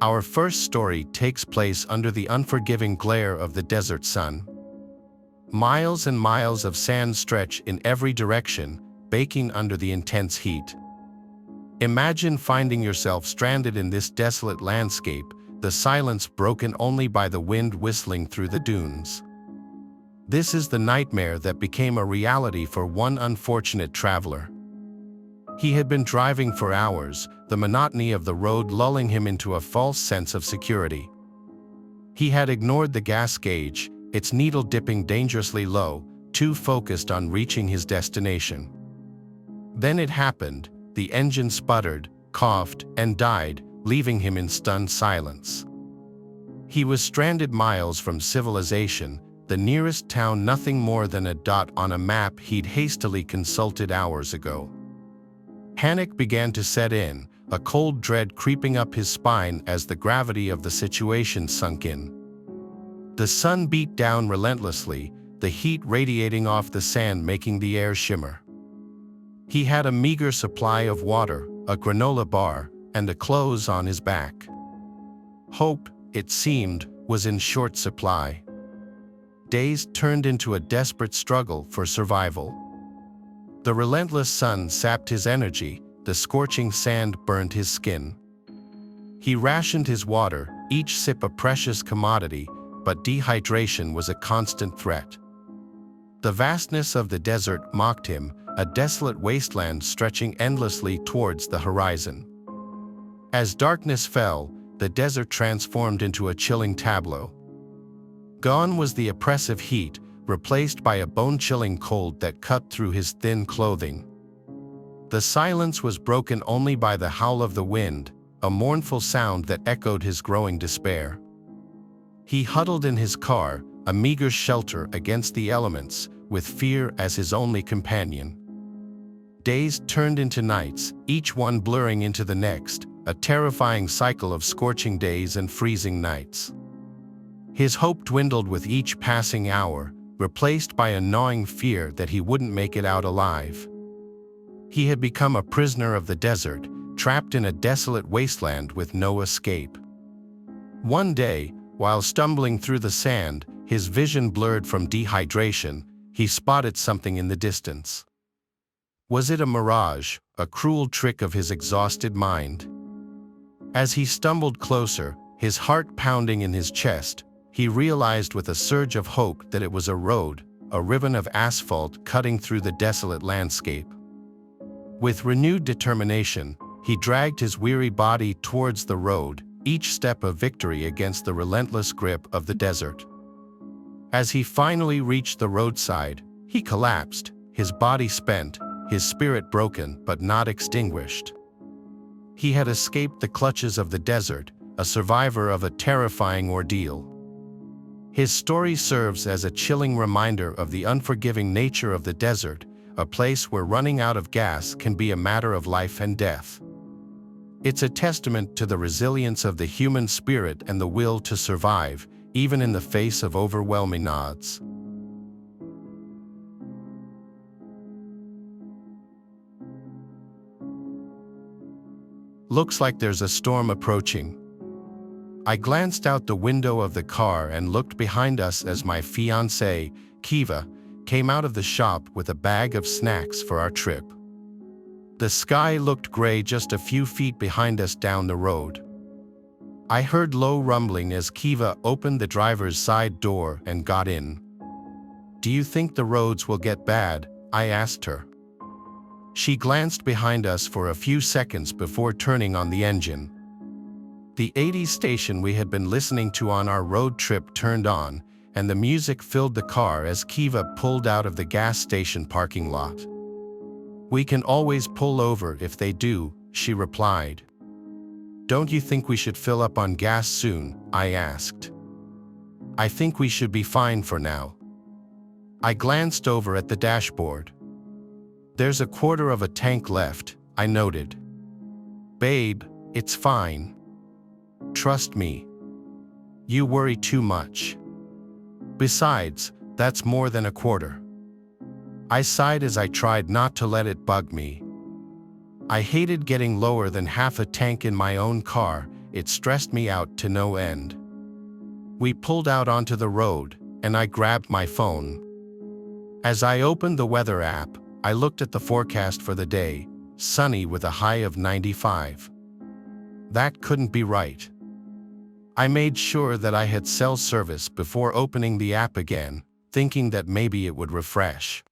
Our first story takes place under the unforgiving glare of the desert sun. Miles and miles of sand stretch in every direction, baking under the intense heat. Imagine finding yourself stranded in this desolate landscape, the silence broken only by the wind whistling through the dunes. This is the nightmare that became a reality for one unfortunate traveler. He had been driving for hours, the monotony of the road lulling him into a false sense of security. He had ignored the gas gauge, its needle dipping dangerously low, too focused on reaching his destination. Then it happened. The engine sputtered, coughed, and died, leaving him in stunned silence. He was stranded miles from civilization, the nearest town nothing more than a dot on a map he'd hastily consulted hours ago. Panic began to set in, a cold dread creeping up his spine as the gravity of the situation sunk in. The sun beat down relentlessly, the heat radiating off the sand making the air shimmer. He had a meager supply of water, a granola bar, and the clothes on his back. Hope, it seemed, was in short supply. Days turned into a desperate struggle for survival. The relentless sun sapped his energy, the scorching sand burned his skin. He rationed his water, each sip a precious commodity, but dehydration was a constant threat. The vastness of the desert mocked him, a desolate wasteland stretching endlessly towards the horizon. As darkness fell, the desert transformed into a chilling tableau. Gone was the oppressive heat, replaced by a bone-chilling cold that cut through his thin clothing. The silence was broken only by the howl of the wind, a mournful sound that echoed his growing despair. He huddled in his car, a meager shelter against the elements, with fear as his only companion. Days turned into nights, each one blurring into the next, a terrifying cycle of scorching days and freezing nights. His hope dwindled with each passing hour, replaced by a gnawing fear that he wouldn't make it out alive. He had become a prisoner of the desert, trapped in a desolate wasteland with no escape. One day, while stumbling through the sand, his vision blurred from dehydration, he spotted something in the distance. Was it a mirage, a cruel trick of his exhausted mind? As he stumbled closer, his heart pounding in his chest, he realized with a surge of hope that it was a road, a ribbon of asphalt cutting through the desolate landscape. With renewed determination, he dragged his weary body towards the road, each step a victory against the relentless grip of the desert. As he finally reached the roadside, he collapsed, his body spent, his spirit broken but not extinguished. He had escaped the clutches of the desert, a survivor of a terrifying ordeal. His story serves as a chilling reminder of the unforgiving nature of the desert, a place where running out of gas can be a matter of life and death. It's a testament to the resilience of the human spirit and the will to survive, even in the face of overwhelming odds. Looks like there's a storm approaching. I glanced out the window of the car and looked behind us as my fiancée, Kiva, came out of the shop with a bag of snacks for our trip. The sky looked gray just a few feet behind us down the road. I heard low rumbling as Kiva opened the driver's side door and got in. "Do you think the roads will get bad?" I asked her. She glanced behind us for a few seconds before turning on the engine. The 80s station we had been listening to on our road trip turned on, and the music filled the car as Kiva pulled out of the gas station parking lot. "We can always pull over if they do," she replied. "Don't you think we should fill up on gas soon?" I asked. "I think we should be fine for now." I glanced over at the dashboard. "There's a quarter of a tank left," I noted. "Babe, it's fine. Trust me. You worry too much. Besides, that's more than a quarter." I sighed as I tried not to let it bug me. I hated getting lower than half a tank in my own car, it stressed me out to no end. We pulled out onto the road, and I grabbed my phone. As I opened the weather app, I looked at the forecast for the day, sunny with a high of 95. That couldn't be right. I made sure that I had cell service before opening the app again, thinking that maybe it would refresh.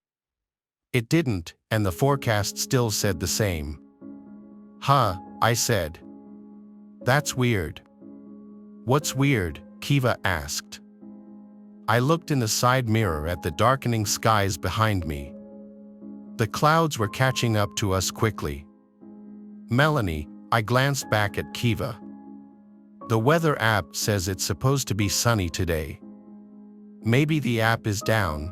It didn't, and the forecast still said the same. Huh, I said. That's weird. What's weird? Kiva asked. I looked in the side mirror at the darkening skies behind me. The clouds were catching up to us quickly. Melanie, I glanced back at Kiva. The weather app says it's supposed to be sunny today. Maybe the app is down.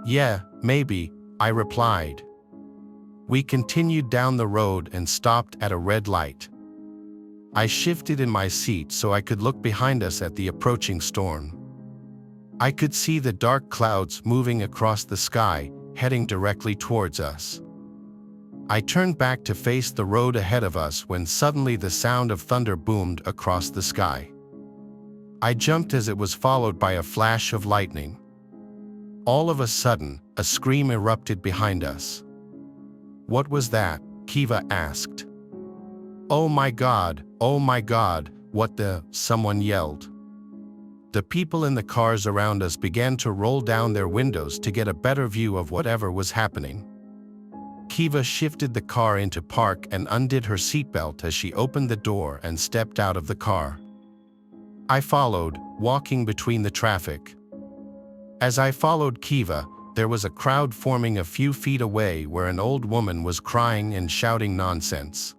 Yeah, maybe, I replied. We continued down the road and stopped at a red light. I shifted in my seat so I could look behind us at the approaching storm. I could see the dark clouds moving across the sky, heading directly towards us. I turned back to face the road ahead of us when suddenly the sound of thunder boomed across the sky. I jumped as it was followed by a flash of lightning. All of a sudden, a scream erupted behind us. What was that? Kiva asked. Oh my God, what the? Someone yelled. The people in the cars around us began to roll down their windows to get a better view of whatever was happening. Kiva shifted the car into park and undid her seatbelt as she opened the door and stepped out of the car. I followed, walking between the traffic. As I followed Kiva, there was a crowd forming a few feet away where an old woman was crying and shouting nonsense.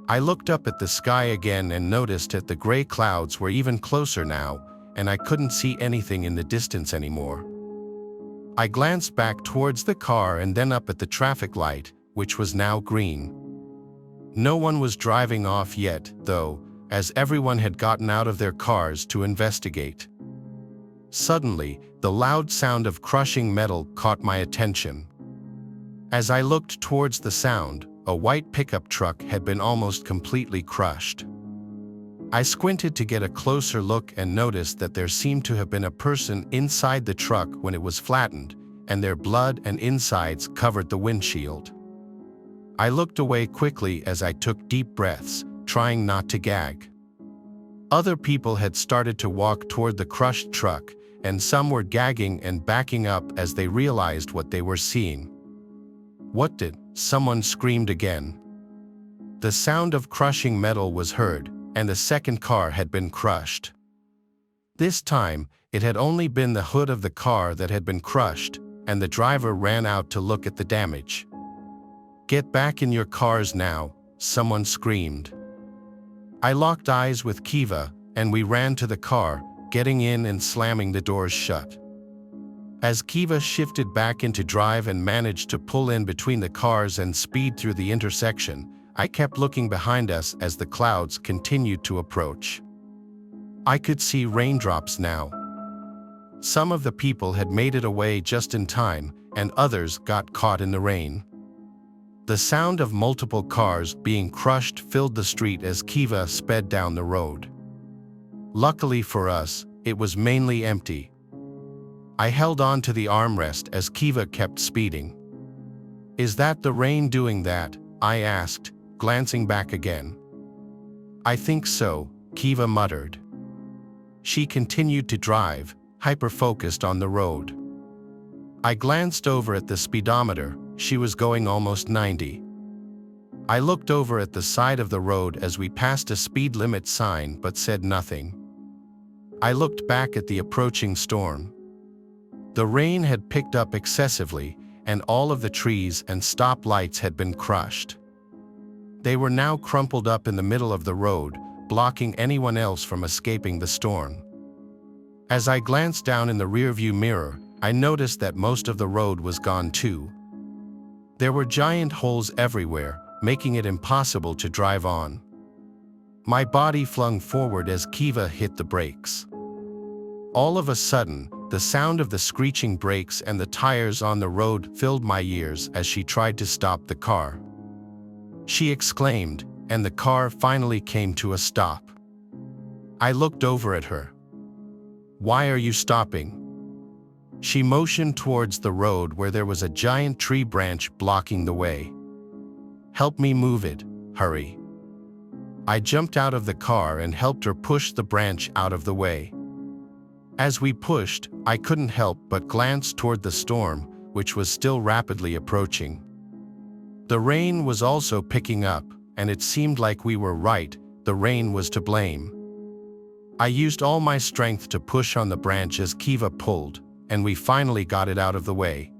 I looked up at the sky again and noticed that the gray clouds were even closer now, and I couldn't see anything in the distance anymore. I glanced back towards the car and then up at the traffic light, which was now green. No one was driving off yet, though, as everyone had gotten out of their cars to investigate. Suddenly, the loud sound of crushing metal caught my attention. As I looked towards the sound, a white pickup truck had been almost completely crushed. I squinted to get a closer look and noticed that there seemed to have been a person inside the truck when it was flattened, and their blood and insides covered the windshield. I looked away quickly as I took deep breaths, trying not to gag. Other people had started to walk toward the crushed truck, and some were gagging and backing up as they realized what they were seeing. What did? Someone screamed again. The sound of crushing metal was heard, and the second car had been crushed. This time, it had only been the hood of the car that had been crushed, and the driver ran out to look at the damage. Get back in your cars now, someone screamed. I locked eyes with Kiva, and we ran to the car, getting in and slamming the doors shut. As Kiva shifted back into drive and managed to pull in between the cars and speed through the intersection, I kept looking behind us as the clouds continued to approach. I could see raindrops now. Some of the people had made it away just in time, and others got caught in the rain. The sound of multiple cars being crushed filled the street as Kiva sped down the road. Luckily for us, it was mainly empty. I held on to the armrest as Kiva kept speeding. Is that the rain doing that? I asked, glancing back again. I think so, Kiva muttered. She continued to drive, hyper-focused on the road. I glanced over at the speedometer. She was going almost 90. I looked over at the side of the road as we passed a speed limit sign but said nothing. I looked back at the approaching storm. The rain had picked up excessively, and all of the trees and stop lights had been crushed. They were now crumpled up in the middle of the road, blocking anyone else from escaping the storm. As I glanced down in the rearview mirror, I noticed that most of the road was gone too. There were giant holes everywhere, making it impossible to drive on. My body flung forward as Kiva hit the brakes. All of a sudden, the sound of the screeching brakes and the tires on the road filled my ears as she tried to stop the car. She exclaimed, and the car finally came to a stop. I looked over at her. "Why are you stopping?" She motioned towards the road where there was a giant tree branch blocking the way. "Help me move it, hurry." I jumped out of the car and helped her push the branch out of the way. As we pushed, I couldn't help but glance toward the storm, which was still rapidly approaching. The rain was also picking up, and it seemed like we were right, the rain was to blame. I used all my strength to push on the branch as Kiva pulled, and we finally got it out of the way.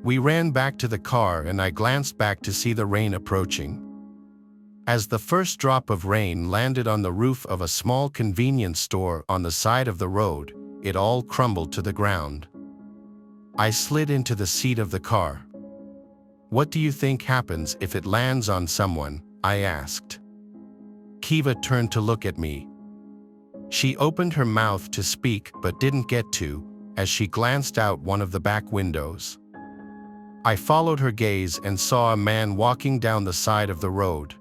We ran back to the car and I glanced back to see the rain approaching. As the first drop of rain landed on the roof of a small convenience store on the side of the road, it all crumbled to the ground. I slid into the seat of the car. "What do you think happens if it lands on someone?" I asked. Kiva turned to look at me. She opened her mouth to speak but didn't get to, as she glanced out one of the back windows. I followed her gaze and saw a man walking down the side of the road.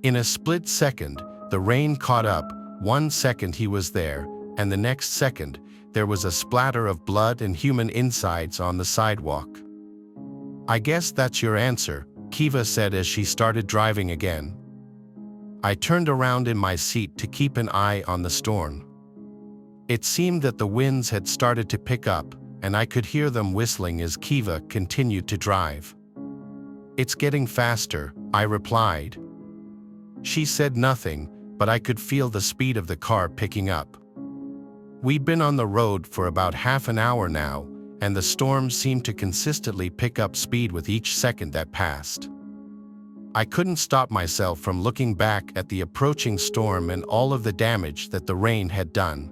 In a split second, the rain caught up. 1 second he was there, and the next second, there was a splatter of blood and human insides on the sidewalk. "I guess that's your answer," Kiva said as she started driving again. I turned around in my seat to keep an eye on the storm. It seemed that the winds had started to pick up, and I could hear them whistling as Kiva continued to drive. "It's getting faster," I replied. She said nothing, but I could feel the speed of the car picking up. We'd been on the road for about half an hour now, and the storm seemed to consistently pick up speed with each second that passed. I couldn't stop myself from looking back at the approaching storm and all of the damage that the rain had done.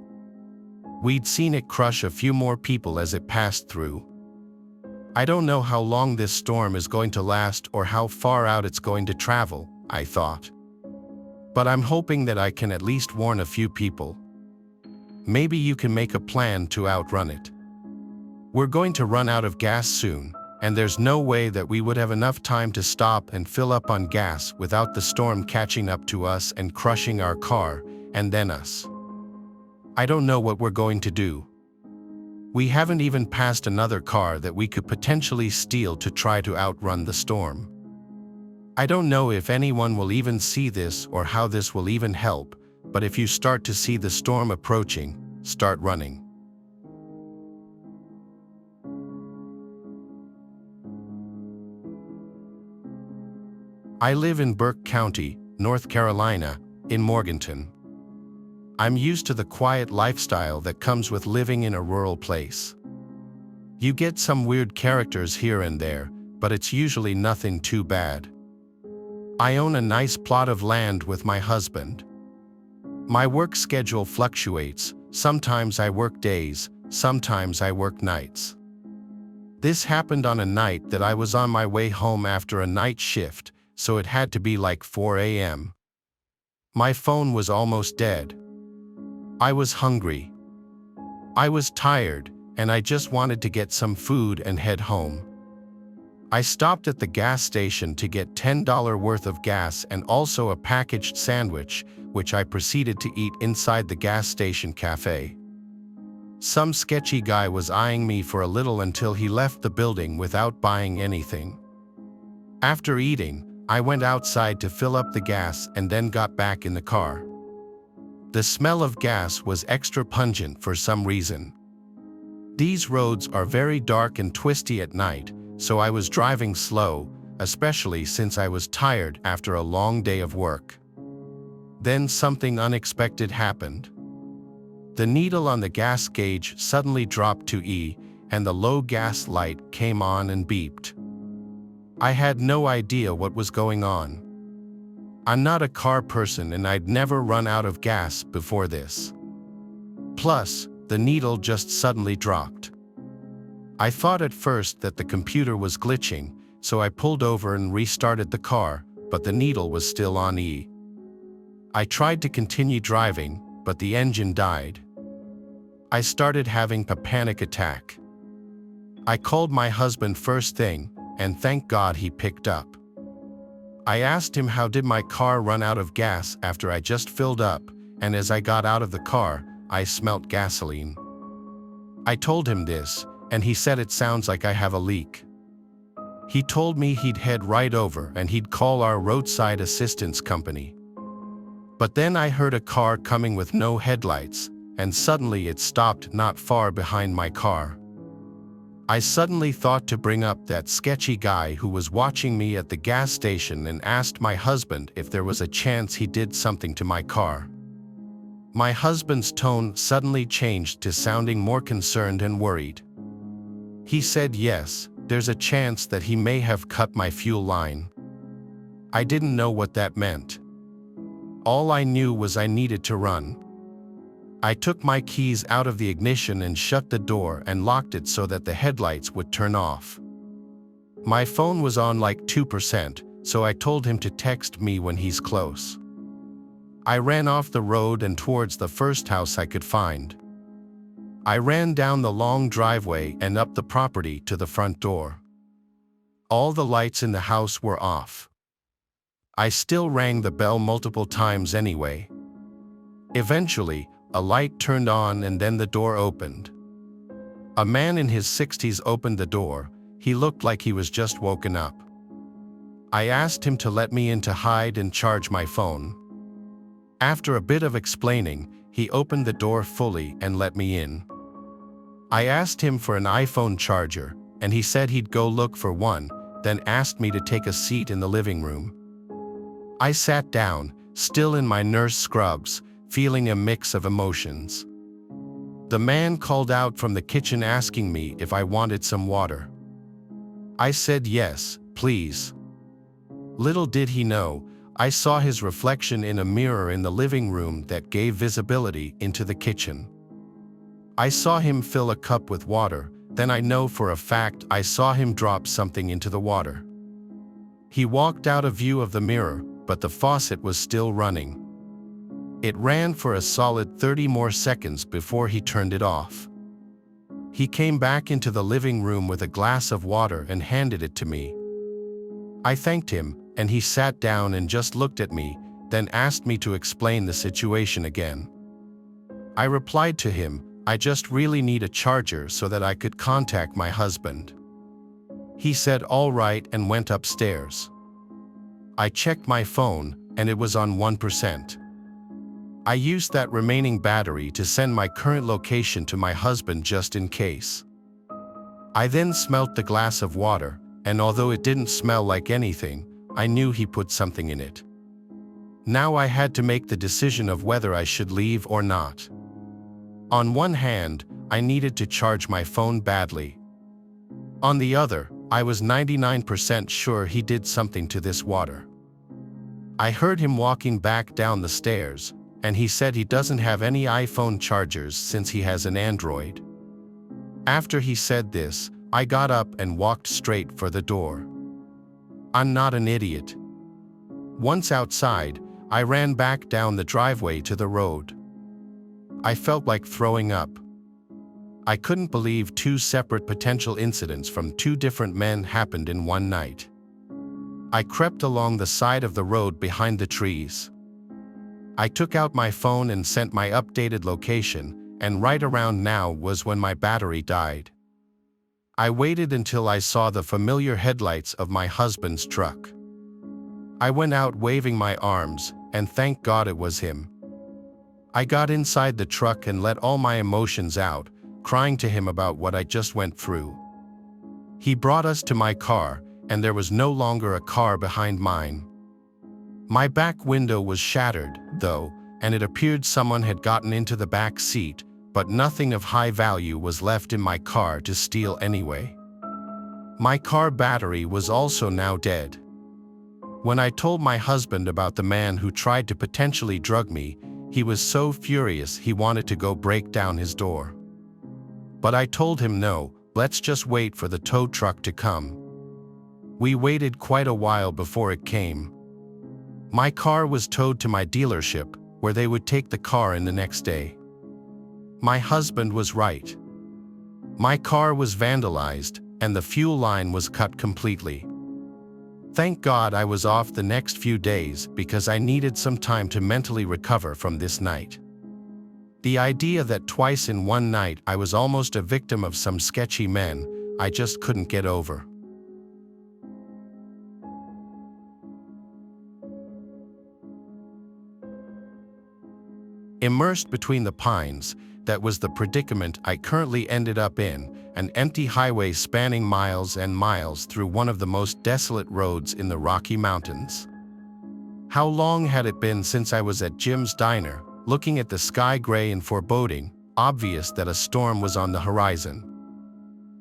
We'd seen it crush a few more people as it passed through. I don't know how long this storm is going to last or how far out it's going to travel, I thought. But I'm hoping that I can at least warn a few people. Maybe you can make a plan to outrun it. We're going to run out of gas soon, and there's no way that we would have enough time to stop and fill up on gas without the storm catching up to us and crushing our car, and then us. I don't know what we're going to do. We haven't even passed another car that we could potentially steal to try to outrun the storm. I don't know if anyone will even see this or how this will even help, but if you start to see the storm approaching, start running. I live in Burke County, North Carolina, in Morganton. I'm used to the quiet lifestyle that comes with living in a rural place. You get some weird characters here and there, but it's usually nothing too bad. I own a nice plot of land with my husband. My work schedule fluctuates. Sometimes I work days, sometimes I work nights. This happened on a night that I was on my way home after a night shift, so it had to be like 4 a.m. My phone was almost dead. I was hungry. I was tired, and I just wanted to get some food and head home. I stopped at the gas station to get $10 worth of gas and also a packaged sandwich, which I proceeded to eat inside the gas station cafe. Some sketchy guy was eyeing me for a little until he left the building without buying anything. After eating, I went outside to fill up the gas and then got back in the car. The smell of gas was extra pungent for some reason. These roads are very dark and twisty at night, so I was driving slow, especially since I was tired after a long day of work. Then something unexpected happened. The needle on the gas gauge suddenly dropped to E, and the low gas light came on and beeped. I had no idea what was going on. I'm not a car person and I'd never run out of gas before this. Plus, the needle just suddenly dropped. I thought at first that the computer was glitching, so I pulled over and restarted the car, but the needle was still on E. I tried to continue driving, but the engine died. I started having a panic attack. I called my husband first thing, and thank God he picked up. I asked him how did my car run out of gas after I just filled up, and as I got out of the car, I smelt gasoline. I told him this, and he said it sounds like I have a leak. He told me he'd head right over and he'd call our roadside assistance company. But then I heard a car coming with no headlights, and suddenly it stopped not far behind my car. I suddenly thought to bring up that sketchy guy who was watching me at the gas station and asked my husband if there was a chance he did something to my car. My husband's tone suddenly changed to sounding more concerned and worried. He said yes, there's a chance that he may have cut my fuel line. I didn't know what that meant. All I knew was I needed to run. I took my keys out of the ignition and shut the door and locked it so that the headlights would turn off. My phone was on like 2%, so I told him to text me when he's close. I ran off the road and towards the first house I could find. I ran down the long driveway and up the property to the front door. All the lights in the house were off. I still rang the bell multiple times anyway. Eventually, a light turned on and then the door opened. A man in his 60s opened the door. He looked like he was just woken up. I asked him to let me in to hide and charge my phone. After a bit of explaining, he opened the door fully and let me in. I asked him for an iPhone charger, and he said he'd go look for one, then asked me to take a seat in the living room. I sat down, still in my nurse scrubs, feeling a mix of emotions. The man called out from the kitchen asking me if I wanted some water. I said yes, please. Little did he know, I saw his reflection in a mirror in the living room that gave visibility into the kitchen. I saw him fill a cup with water, then I know for a fact I saw him drop something into the water. He walked out of view of the mirror, but the faucet was still running. It ran for a solid 30 more seconds before he turned it off. He came back into the living room with a glass of water and handed it to me. I thanked him, and he sat down and just looked at me, then asked me to explain the situation again. I replied to him, I just really need a charger so that I could contact my husband. He said all right and went upstairs. I checked my phone, and it was on 1%. I used that remaining battery to send my current location to my husband just in case. I then smelt the glass of water, and although it didn't smell like anything, I knew he put something in it. Now I had to make the decision of whether I should leave or not. On one hand, I needed to charge my phone badly. On the other, I was 99% sure he did something to this water. I heard him walking back down the stairs, and he said he doesn't have any iPhone chargers since he has an Android. After he said this, I got up and walked straight for the door. I'm not an idiot. Once outside, I ran back down the driveway to the road. I felt like throwing up. I couldn't believe two separate potential incidents from two different men happened in one night. I crept along the side of the road behind the trees. I took out my phone and sent my updated location, and right around now was when my battery died. I waited until I saw the familiar headlights of my husband's truck. I went out waving my arms, and thank God it was him. I got inside the truck and let all my emotions out, crying to him about what I just went through. He brought us to my car, and there was no longer a car behind mine. My back window was shattered, though, and it appeared someone had gotten into the back seat, but nothing of high value was left in my car to steal anyway. My car battery was also now dead. When I told my husband about the man who tried to potentially drug me, he was so furious he wanted to go break down his door. But I told him no, let's just wait for the tow truck to come. We waited quite a while before it came. My car was towed to my dealership, where they would take the car in the next day. My husband was right. My car was vandalized, and the fuel line was cut completely. Thank God I was off the next few days because I needed some time to mentally recover from this night. The idea that twice in one night I was almost a victim of some sketchy men, I just couldn't get over. Immersed between the pines, that was the predicament I currently ended up in, an empty highway spanning miles and miles through one of the most desolate roads in the Rocky Mountains. How long had it been since I was at Jim's diner, looking at the sky gray and foreboding, obvious that a storm was on the horizon.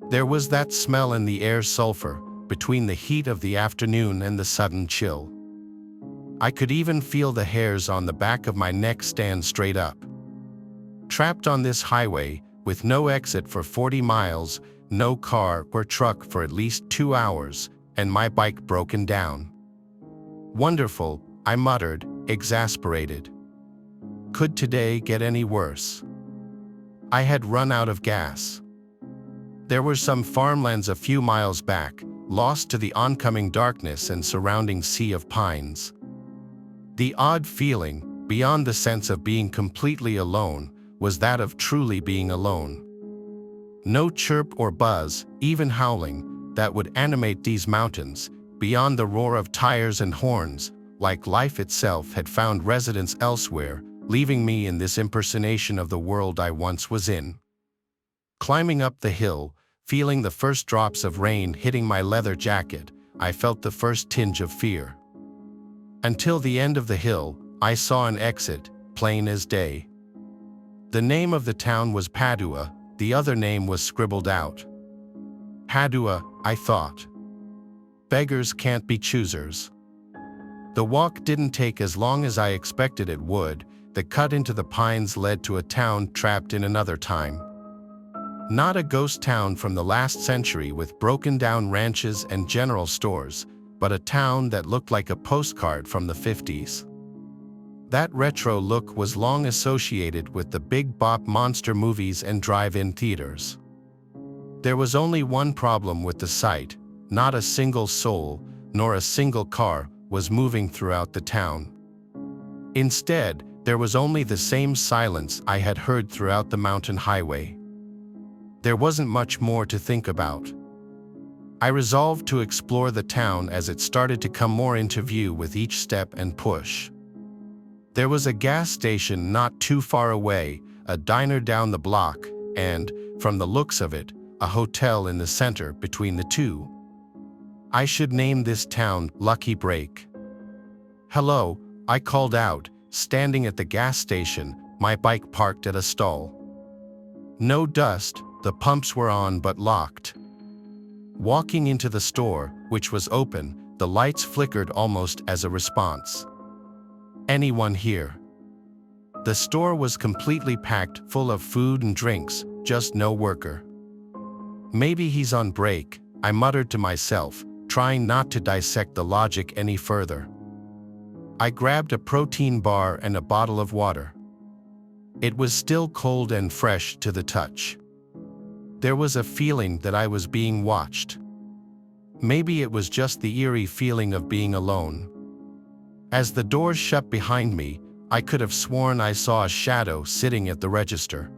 There was that smell in the air, sulfur, between the heat of the afternoon and the sudden chill. I could even feel the hairs on the back of my neck stand straight up. Trapped on this highway, with no exit for 40 miles, no car or truck for at least 2 hours, and my bike broken down. Wonderful, I muttered, exasperated. Could today get any worse? I had run out of gas. There were some farmlands a few miles back, lost to the oncoming darkness and surrounding sea of pines. The odd feeling, beyond the sense of being completely alone, was that of truly being alone. No chirp or buzz, even howling, that would animate these mountains, beyond the roar of tires and horns, like life itself had found residence elsewhere, leaving me in this impersonation of the world I once was in. Climbing up the hill, feeling the first drops of rain hitting my leather jacket, I felt the first tinge of fear. Until the end of the hill, I saw an exit, plain as day. The name of the town was Padua, the other name was scribbled out. Padua, I thought. Beggars can't be choosers. The walk didn't take as long as I expected it would. The cut into the pines led to a town trapped in another time. Not a ghost town from the last century with broken-down ranches and general stores, but a town that looked like a postcard from the 50s. That retro look was long associated with the big bop monster movies and drive-in theaters. There was only one problem with the site: not a single soul, nor a single car, was moving throughout the town. Instead, there was only the same silence I had heard throughout the mountain highway. There wasn't much more to think about. I resolved to explore the town as it started to come more into view with each step and push. There was a gas station not too far away, a diner down the block, and, from the looks of it, a hotel in the center between the two. I should name this town Lucky Break. "Hello," I called out, standing at the gas station, my bike parked at a stall. No dust, the pumps were on but locked. Walking into the store, which was open, the lights flickered almost as a response. Anyone here? The store was completely packed full of food and drinks, just no worker. Maybe he's on break, I muttered to myself, trying not to dissect the logic any further. I grabbed a protein bar and a bottle of water. It was still cold and fresh to the touch. There was a feeling that I was being watched. Maybe it was just the eerie feeling of being alone. As the doors shut behind me, I could have sworn I saw a shadow sitting at the register.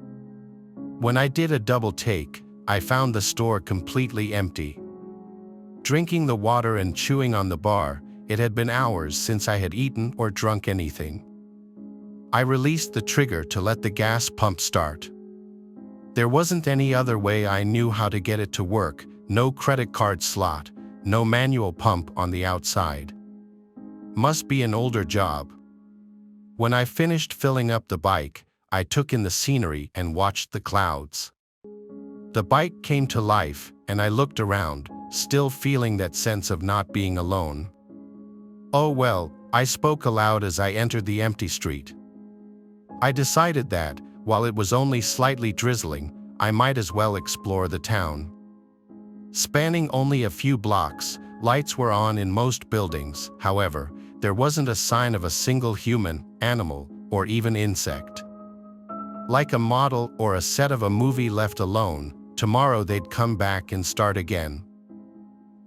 When I did a double take, I found the store completely empty. Drinking the water and chewing on the bar, it had been hours since I had eaten or drunk anything. I released the trigger to let the gas pump start. There wasn't any other way I knew how to get it to work, no credit card slot, no manual pump on the outside. Must be an older job. When I finished filling up the bike, I took in the scenery and watched the clouds. The bike came to life, and I looked around, still feeling that sense of not being alone. "Oh well," I spoke aloud as I entered the empty street. I decided that, while it was only slightly drizzling, I might as well explore the town. Spanning only a few blocks, lights were on in most buildings. However, there wasn't a sign of a single human, animal, or even insect. Like a model or a set of a movie left alone, tomorrow they'd come back and start again.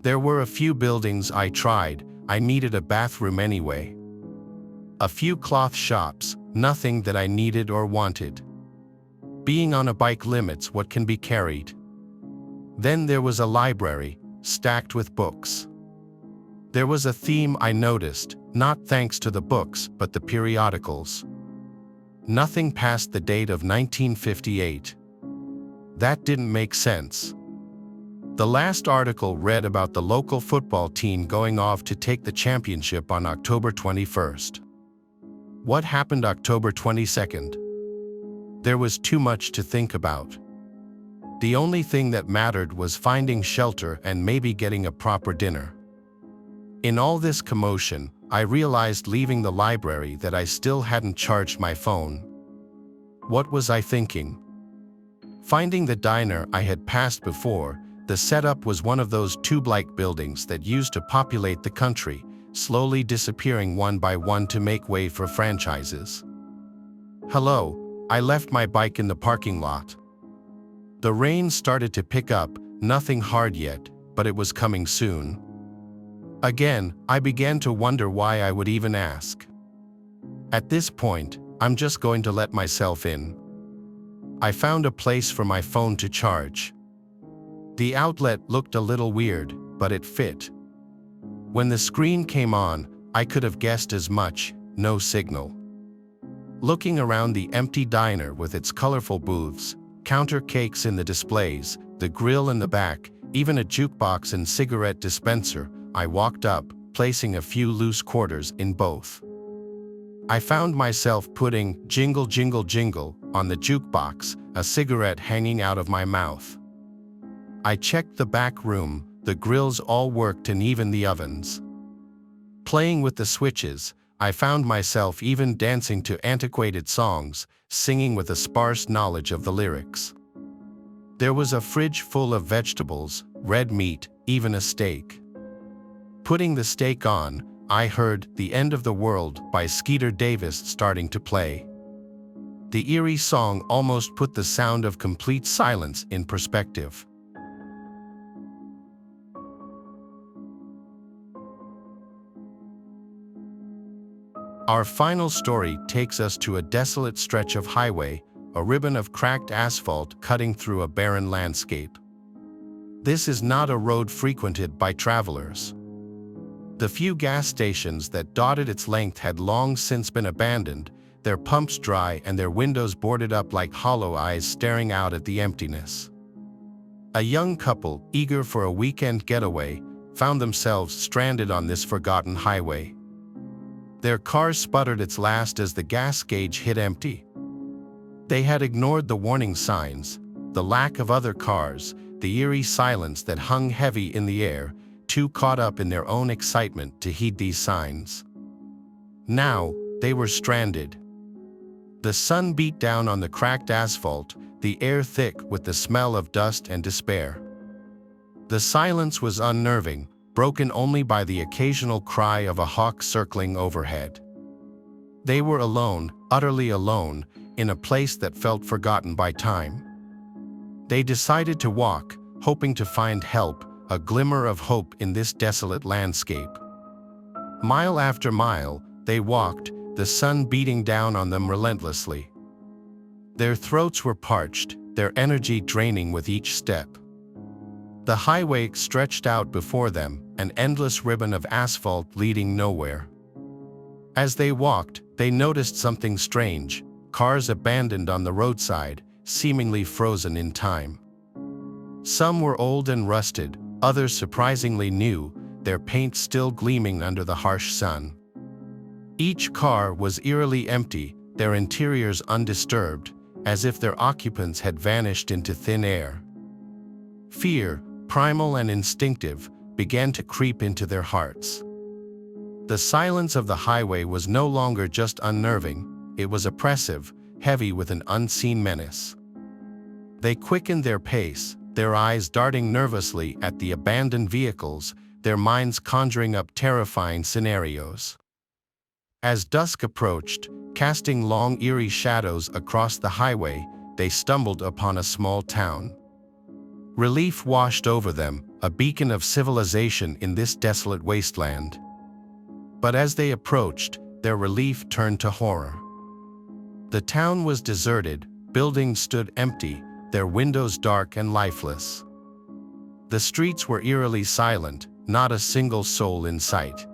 There were a few buildings I tried. I needed a bathroom anyway. A few cloth shops, nothing that I needed or wanted. Being on a bike limits what can be carried. Then there was a library, stacked with books. There was a theme I noticed, not thanks to the books, but the periodicals. Nothing past the date of 1958. That didn't make sense. The last article read about the local football team going off to take the championship on October 21st. What happened October 22nd? There was too much to think about. The only thing that mattered was finding shelter and maybe getting a proper dinner. In all this commotion, I realized leaving the library that I still hadn't charged my phone. What was I thinking? Finding the diner I had passed before, the setup was one of those tube-like buildings that used to populate the country, slowly disappearing one by one to make way for franchises. Hello, I left my bike in the parking lot. The rain started to pick up, nothing hard yet, but it was coming soon. Again, I began to wonder why I would even ask. At this point, I'm just going to let myself in. I found a place for my phone to charge. The outlet looked a little weird, but it fit. When the screen came on, I could have guessed as much, no signal. Looking around the empty diner with its colorful booths, counter cakes in the displays, the grill in the back, even a jukebox and cigarette dispenser, I walked up, placing a few loose quarters in both. I found myself putting "Jingle Jingle Jingle" on the jukebox, a cigarette hanging out of my mouth. I checked the back room, the grills all worked and even the ovens. Playing with the switches, I found myself even dancing to antiquated songs, singing with a sparse knowledge of the lyrics. There was a fridge full of vegetables, red meat, even a steak. Putting the steak on, I heard "The End of the World" by Skeeter Davis starting to play. The eerie song almost put the sound of complete silence in perspective. Our final story takes us to a desolate stretch of highway, a ribbon of cracked asphalt cutting through a barren landscape. This is not a road frequented by travelers. The few gas stations that dotted its length had long since been abandoned, their pumps dry and their windows boarded up like hollow eyes staring out at the emptiness. A young couple, eager for a weekend getaway, found themselves stranded on this forgotten highway. Their car sputtered its last as the gas gauge hit empty. They had ignored the warning signs, the lack of other cars, the eerie silence that hung heavy in the air, too caught up in their own excitement to heed these signs. Now, they were stranded. The sun beat down on the cracked asphalt, the air thick with the smell of dust and despair. The silence was unnerving, broken only by the occasional cry of a hawk circling overhead. They were alone, utterly alone, in a place that felt forgotten by time. They decided to walk, hoping to find help, a glimmer of hope in this desolate landscape. Mile after mile, they walked, the sun beating down on them relentlessly. Their throats were parched, their energy draining with each step. The highway stretched out before them, an endless ribbon of asphalt leading nowhere. As they walked, they noticed something strange, cars abandoned on the roadside, seemingly frozen in time. Some were old and rusted, others surprisingly new, their paint still gleaming under the harsh sun. Each car was eerily empty, their interiors undisturbed, as if their occupants had vanished into thin air. Fear, primal and instinctive, began to creep into their hearts. The silence of the highway was no longer just unnerving, it was oppressive, heavy with an unseen menace. They quickened their pace, their eyes darting nervously at the abandoned vehicles, their minds conjuring up terrifying scenarios. As dusk approached, casting long eerie shadows across the highway, they stumbled upon a small town. Relief washed over them, a beacon of civilization in this desolate wasteland. But as they approached, their relief turned to horror. The town was deserted, buildings stood empty, their windows dark and lifeless. The streets were eerily silent, not a single soul in sight.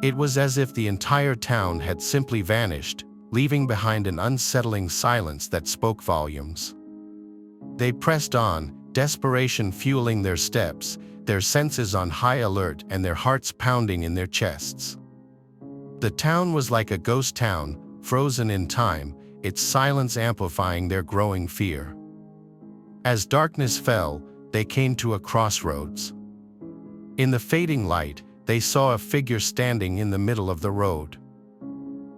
It was as if the entire town had simply vanished, leaving behind an unsettling silence that spoke volumes. They pressed on, desperation fueling their steps, their senses on high alert and their hearts pounding in their chests. The town was like a ghost town, frozen in time, its silence amplifying their growing fear. As darkness fell, they came to a crossroads. In the fading light, they saw a figure standing in the middle of the road.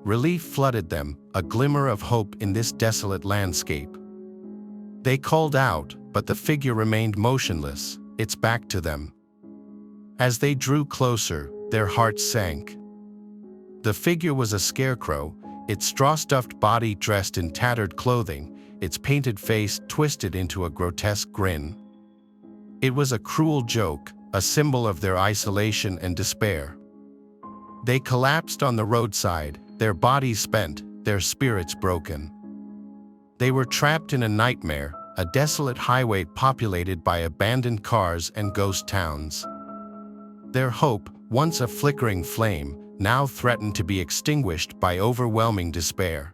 Relief flooded them, a glimmer of hope in this desolate landscape. They called out, but the figure remained motionless, its back to them. As they drew closer, their hearts sank. The figure was a scarecrow, its straw-stuffed body dressed in tattered clothing, its painted face twisted into a grotesque grin. It was a cruel joke, a symbol of their isolation and despair. They collapsed on the roadside, their bodies spent, their spirits broken. They were trapped in a nightmare, a desolate highway populated by abandoned cars and ghost towns. Their hope, once a flickering flame, now threatened to be extinguished by overwhelming despair.